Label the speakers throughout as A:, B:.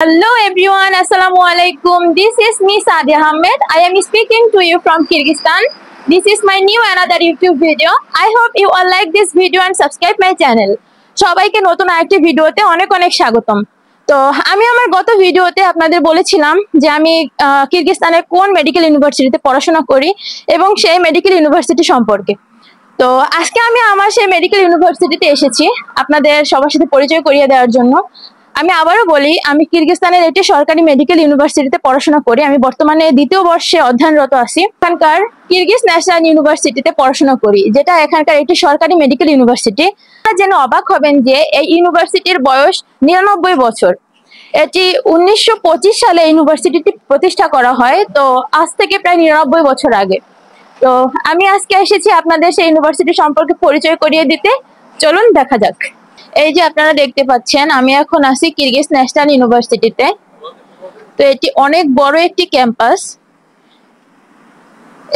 A: Hello everyone, Assalamu alaikum. This is me Sadia Ahmed. I am speaking to you from Kyrgyzstan. This is my new another YouTube video. I hope you all like this video and subscribe my channel. সবাইকে নতুন আরেকটি ভিডিওতে অনেক অনেক স্বাগতম। তো আমি আমার গত ভিডিওতে আপনাদের বলেছিলাম যে আমি কিরগিজস্তানের কোন মেডিকেল ইউনিভার্সিটিতে পড়াশোনা করি এবং সেই মেডিকেল ইউনিভার্সিটি সম্পর্কে। তো আজকে আমি আমার সেই মেডিকেল ইউনিভার্সিটিতে এসেছি আপনাদের সবার সাথে পরিচয় করিয়ে দেওয়ার জন্য। আমি আবারও বলি, আমি কিরগিজস্তানের একটি সরকারি মেডিকেল ইউনিভার্সিটিতে পড়াশোনা করি। আমি বর্তমানে দ্বিতীয় বর্ষে অধ্যয়নরত আছি। এখানকার কিরগিজ ন্যাশনাল ইউনিভার্সিটিতে পড়াশোনা করি, যেটা এখানকার একটি সরকারি মেডিকেল ইউনিভার্সিটি। যেন অবাক হবেন যে এই ইউনিভার্সিটির বয়স 99 বছর। এটি 1925 সালে ইউনিভার্সিটিটি প্রতিষ্ঠা করা হয়, তো আজ থেকে প্রায় 99 বছর আগে। তো আমি আজকে এসেছি আপনাদের সেই ইউনিভার্সিটি সম্পর্কে পরিচয় করিয়ে দিতে। চলুন দেখা যাক। এই যে আপনারা দেখতে পাচ্ছেন, আমি এখন আছি কিরগিজ ন্যাশনাল ইউনিভার্সিটিতে। তো এটি অনেক বড় একটি ক্যাম্পাস।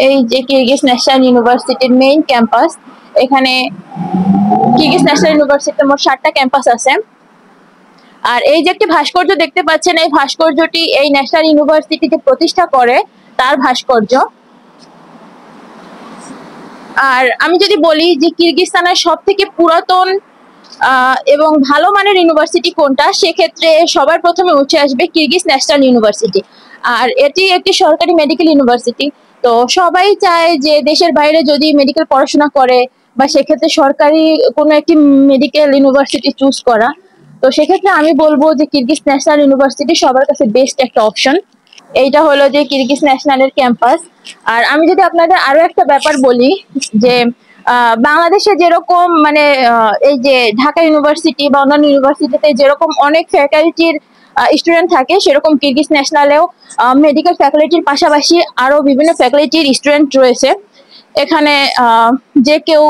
A: এই যে কিরগিজ ন্যাশনাল ইউনিভার্সিটির মেইন ক্যাম্পাস। এখানে কিরগিজ ন্যাশনাল ইউনিভার্সিটিতে মোট 7টা ক্যাম্পাস আছে। আর এই যে একটি ভাস্কর্য দেখতে পাচ্ছেন, এই ভাস্কর্যটি এই ন্যাশনাল ইউনিভার্সিটিকে প্রতিষ্ঠা করে তার ভাস্কর্য। আর আমি যদি বলি যে কিরগিজস্তানের সব থেকে পুরাতন এবং ভালো মানের ইউনিভার্সিটি কোনটা, সেক্ষেত্রে সবার প্রথমে উঠে আসবে কিরগিজ ন্যাশনাল ইউনিভার্সিটি। আর এটি একটি সরকারি মেডিকেল ইউনিভার্সিটি। তো সবাই চায় যে দেশের বাইরে যদি মেডিকেল পড়াশোনা করে বা সেক্ষেত্রে সরকারি কোনো একটি মেডিকেল ইউনিভার্সিটি চুজ করা। তো সেক্ষেত্রে আমি বলবো যে কিরগিজ ন্যাশনাল ইউনিভার্সিটি সবার কাছে বেস্ট একটা অপশন। এইটা হলো যে কিরগিজ ন্যাশনালের ক্যাম্পাস। আর আমি যদি আপনাদের আরো একটা ব্যাপার বলি, যে বাংলাদেশে যেরকম মানে এই যে ঢাকা ইউনিভার্সিটি বা অন্যান্য ইউনিভার্সিটিতে যেরকম অনেক ফ্যাকাল্টির স্টুডেন্ট থাকে, সেরকম কিরগিজ ন্যাশনালেও মেডিকেল ফ্যাকাল্টির পাশাপাশি আরো বিভিন্ন ফ্যাকাল্টির স্টুডেন্ট রয়েছে। এখানে যে কেউ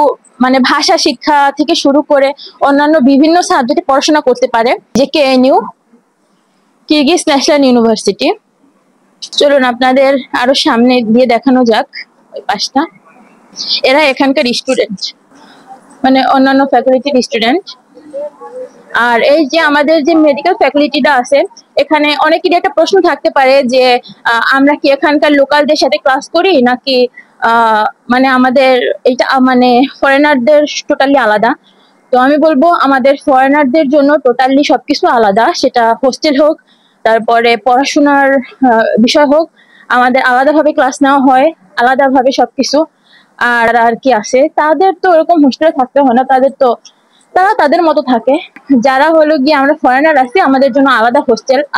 A: মানে ভাষা শিক্ষা থেকে শুরু করে অন্যান্য বিভিন্ন সাবজেক্টে পড়াশোনা করতে পারে। যে কেএনইউ, কিরগিজ ন্যাশনাল ইউনিভার্সিটি। চলুন আপনাদের আরো সামনে দিয়ে দেখানো যাক ওই পাশটা। এরা এখানকার স্টুডেন্ট, মানে অন্যান্য ফ্যাকাল্টির স্টুডেন্ট। আর এই যে আমাদের যে মেডিকেল ফ্যাকাল্টিটা আছে, এখানে অনেকেরই একটা প্রশ্ন থাকতে পারে যে আমরা কি এখানকার লোকালদের সাথে ক্লাস করি নাকি মানে আমাদের এটা মানে ফরেনারদের টোটালি আলাদা। তো আমি বলবো আমাদের ফরেনারদের জন্য টোটালি সবকিছু আলাদা, সেটা হোস্টেল হোক, তারপরে পড়াশোনার বিষয় হোক, আমাদের আলাদাভাবে ক্লাস নেওয়া হয়, আলাদাভাবে সবকিছু। আর আর কি আছে, তাদের তো এরকম হোস্টেলে থাকতে হয় না, তারা তাদের মতো থাকে। যারা হলো গিয়ে আমরা ফরেনার আছি, আমাদের জন্য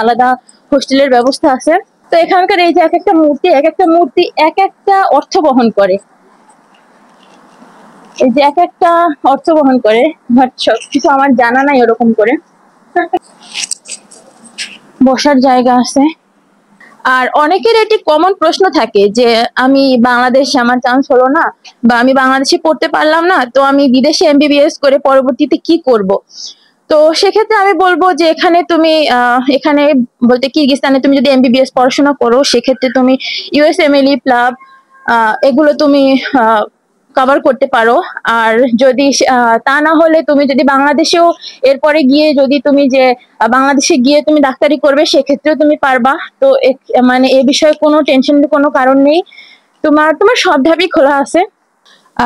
A: আলাদা হোস্টেলের ব্যবস্থা আছে। তো এখানকার এই যে এক একটা মূর্তি এক একটা অর্থ বহন করে। এই যে এক একটা অর্থ বহন করে, বাট সবকিছু আমার জানা নাই ওরকম করে। বসার জায়গা আছে। আর অনেকের একটি কমন প্রশ্ন থাকে যে আমি বাংলাদেশে, আমার চান্স হলো না বা আমি বাংলাদেশে পড়তে পারলাম না, তো আমি বিদেশে এমবিবিএস করে পরবর্তীতে কি করব। তো সেক্ষেত্রে আমি বলবো যে এখানে বলতে কিরগিজস্তানে তুমি যদি এমবিবিএস পড়াশোনা করো, সেক্ষেত্রে তুমি ইউএসএমএলই প্লাব এগুলো তুমি কভার করতে পারো। আর যদি তা না হলে তুমি যদি বাংলাদেশেও এরপরে গিয়ে যদি তুমি যে বাংলাদেশে গিয়ে তুমি ডাক্তারি করবে, সেক্ষেত্রেও তুমি পারবা। তো মানে এ বিষয়ে কোনো টেনশনের কোনো কারণ নেই, তোমার সব ধাপই খোলা আছে।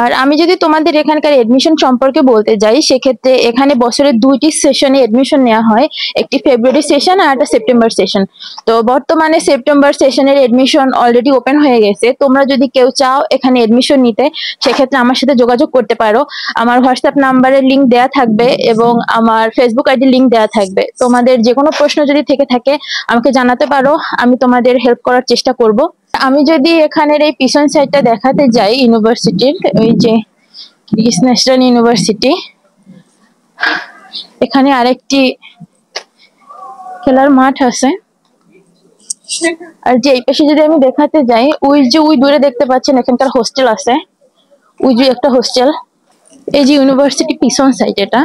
A: আর আমি যদি তোমাদের এখানকার এডমিশন সম্পর্কে বলতে যাই, সেক্ষেত্রে এখানে বছরের 2টি সেশনে এডমিশন নেওয়া হয়, একটি ফেব্রুয়ারি সেশন আর একটা সেপ্টেম্বর সেশন। তো বর্তমানে সেপ্টেম্বর সেশনের এডমিশন অলরেডি ওপেন হয়ে গেছে। তোমরা যদি কেউ চাও এখানে এডমিশন নিতে, সেক্ষেত্রে আমার সাথে যোগাযোগ করতে পারো। আমার হোয়াটসঅ্যাপ নাম্বারের লিঙ্ক দেওয়া থাকবে এবং আমার ফেসবুক আইডির লিঙ্ক দেওয়া থাকবে। তোমাদের যে কোনো প্রশ্ন যদি থেকে থাকে আমাকে জানাতে পারো, আমি তোমাদের হেল্প করার চেষ্টা করব। আমি যদি এখানের এই পিছন সাইডটা দেখাতে যাই ইউনিভার্সিটির, ওই যে কিরগিজ ন্যাশনাল ইউনিভার্সিটি, এখানে আরেকটি খেলার মাঠ আছে। আর যে এই পাশে যদি আমি দেখাতে যাই, ওই দূরে দেখতে পাচ্ছেন এখানকার হোস্টেল আছে, ওই যে একটা হোস্টেল। এই যে ইউনিভার্সিটি পিছন সাইড এটা।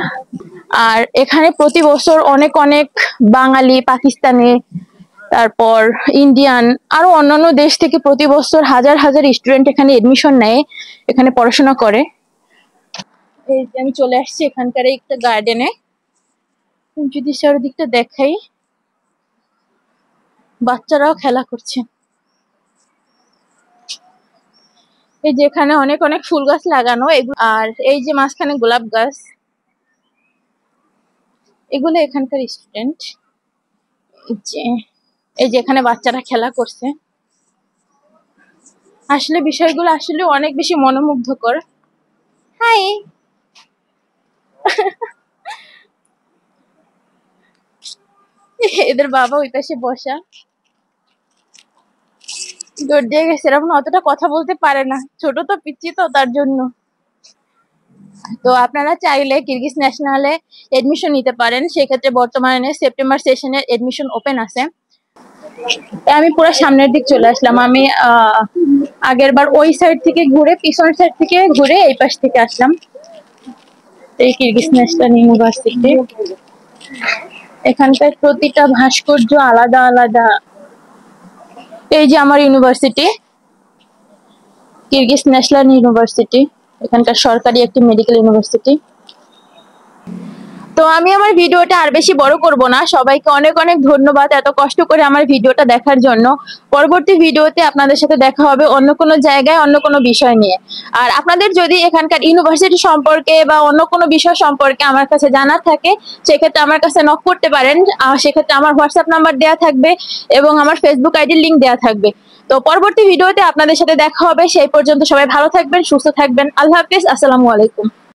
A: আর এখানে প্রতি বছর অনেক অনেক বাঙালি, পাকিস্তানি, তারপর ইন্ডিয়ান, আরো অন্যান্য দেশ থেকে প্রতি বছর হাজার হাজার স্টুডেন্ট এখানে এডমিশন নেয়, এখানে পড়াশোনা করে। এই যে আমি চলে আসছি এখানকার একটা গার্ডেনে। যদি চারিদিকটা দেখাই, বাচ্চারাও খেলা করছে। এই যে এখানে অনেক অনেক ফুল গাছ লাগানো, আর এই যে মাঝখানে গোলাপ গাছ, এগুলো এখানকার স্টুডেন্ট। এই যে এখানে বাচ্চারা খেলা করছে। আসলে বিষয়গুলো আসলে অনেক বেশি মনোমুগ্ধকর। হাই। এদের বাবা ওই পাশে বসা, দৌড় দিয়ে গেছে, এরকম অতটা কথা বলতে পারে না, ছোট তো পিচ্ছি তো তার জন্য। তো আপনারা চাইলে কিরগিজ ন্যাশনালে এডমিশন নিতে পারেন, সেক্ষেত্রে বর্তমানে সেপ্টেম্বর সেশনের এডমিশন ওপেন আছে। আমি পুরো সামনের দিক চলে আসলাম। আমি আগের বার ওই সাইড থেকে ঘুরে, পিছন সাইড থেকে ঘুরে এই পাশ থেকে আসলাম। এই কিরগিজ ন্যাশনাল ইউনিভার্সিটি, এখানকার প্রতিটা ভাস্কর্য আলাদা আলাদা। এই যে আমার ইউনিভার্সিটি, কিরগিজ ন্যাশনাল ইউনিভার্সিটি, এখানকার সরকারি একটি মেডিকেল ইউনিভার্সিটি। তো আমি আমার ভিডিওটা আর বেশি বড় করব না। সবাইকে অনেক অনেক ধন্যবাদ এত কষ্ট করে আমার ভিডিওটা দেখার জন্য। পরবর্তী ভিডিওতে আপনাদের সাথে দেখা হবে অন্য কোনো জায়গায়, অন্য কোনো বিষয় নিয়ে। আর আপনাদের যদি এখানকার ইউনিভার্সিটি সম্পর্কে বা অন্য কোনো বিষয় সম্পর্কে আমার কাছে জানার থাকে, সেক্ষেত্রে আমার কাছে নক করতে পারেন। সেক্ষেত্রে আমার হোয়াটসঅ্যাপ নাম্বার দেওয়া থাকবে এবং আমার ফেসবুক আইডির লিঙ্ক দেওয়া থাকবে। তো পরবর্তী ভিডিওতে আপনাদের সাথে দেখা হবে। সেই পর্যন্ত সবাই ভালো থাকবেন, সুস্থ থাকবেন। আল্লাহ হাফিজ, আসসালামু আলাইকুম।